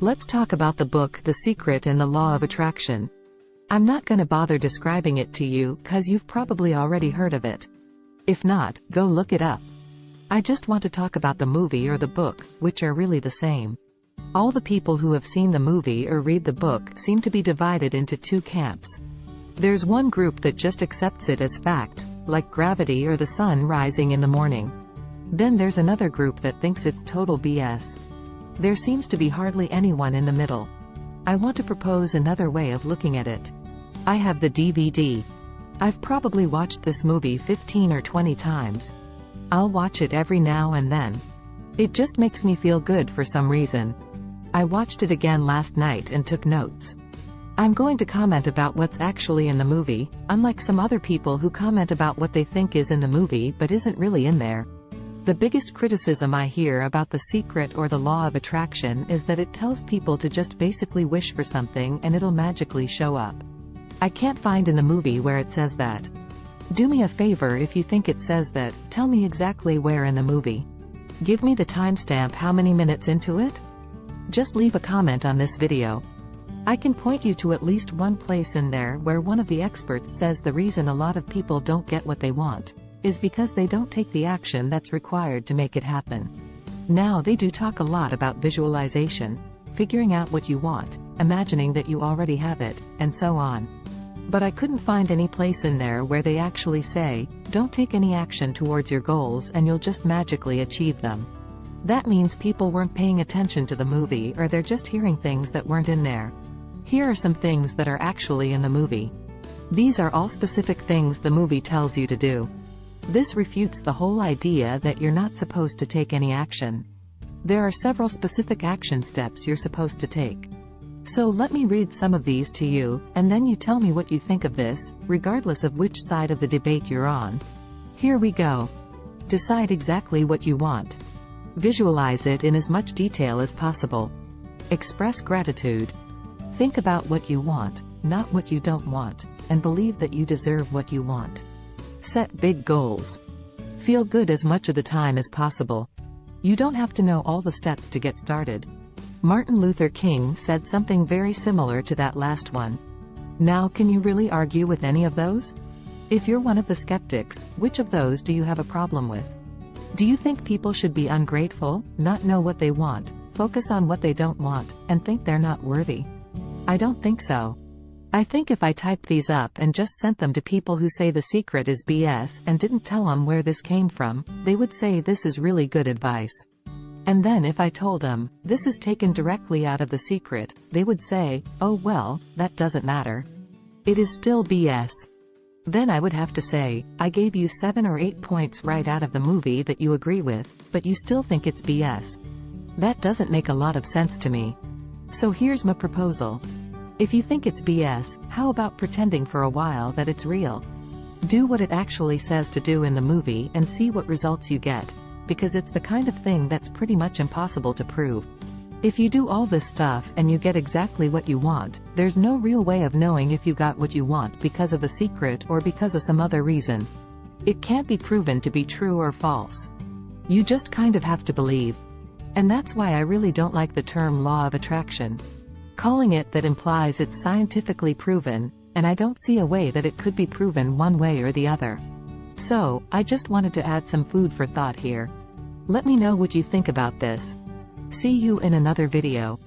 Let's talk about the book The Secret and the Law of Attraction. I'm not gonna bother describing it to you, 'cause you've probably already heard of it. If not, go look it up. I just want to talk about the movie or the book, which are really the same. All the people who have seen the movie or read the book seem to be divided into two camps. There's one group that just accepts it as fact, like gravity or the sun rising in the morning. Then there's another group that thinks it's total BS. There seems to be hardly anyone in the middle. I want to propose another way of looking at it. I have the DVD. I've probably watched this movie 15 or 20 times. I'll watch it every now and then. It just makes me feel good for some reason. I watched it again last night and took notes. I'm going to comment about what's actually in the movie, unlike some other people who comment about what they think is in the movie but isn't really in there. The biggest criticism I hear about The Secret or the Law of Attraction is that it tells people to just basically wish for something and it'll magically show up. I can't find in the movie where it says that. Do me a favor if you think it says that, tell me exactly where in the movie. Give me the timestamp how many minutes into it? Just leave a comment on this video. I can point you to at least one place in there where one of the experts says the reason a lot of people don't get what they want is because they don't take the action that's required to make it happen. Now they do talk a lot about visualization, figuring out what you want, imagining that you already have it, and so on. But I couldn't find any place in there where they actually say, don't take any action towards your goals and you'll just magically achieve them. That means people weren't paying attention to the movie, or they're just hearing things that weren't in there. Here are some things that are actually in the movie. These are all specific things the movie tells you to do. This refutes the whole idea that you're not supposed to take any action. There are several specific action steps you're supposed to take. So let me read some of these to you, and then you tell me what you think of this, regardless of which side of the debate you're on. Here we go. Decide exactly what you want. Visualize it in as much detail as possible. Express gratitude. Think about what you want, not what you don't want, and believe that you deserve what you want. Set big goals. Feel good as much of the time as possible. You don't have to know all the steps to get started. Martin Luther King said something very similar to that last one. Now, can you really argue with any of those? If you're one of the skeptics, which of those do you have a problem with? Do you think people should be ungrateful, not know what they want, focus on what they don't want, and think they're not worthy? I don't think so. I think if I typed these up and just sent them to people who say The Secret is BS and didn't tell them where this came from, they would say this is really good advice. And then if I told them, this is taken directly out of The Secret, they would say, oh well, that doesn't matter. It is still BS. Then I would have to say, I gave you 7 or 8 points right out of the movie that you agree with, but you still think it's BS. That doesn't make a lot of sense to me. So here's my proposal. If you think it's BS, how about pretending for a while that it's real? Do what it actually says to do in the movie and see what results you get, because it's the kind of thing that's pretty much impossible to prove. If you do all this stuff and you get exactly what you want, there's no real way of knowing if you got what you want because of The Secret or because of some other reason. It can't be proven to be true or false. You just kind of have to believe. And that's why I really don't like the term law of attraction. Calling it that implies it's scientifically proven, and I don't see a way that it could be proven one way or the other. So, I just wanted to add some food for thought here. Let me know what you think about this. See you in another video.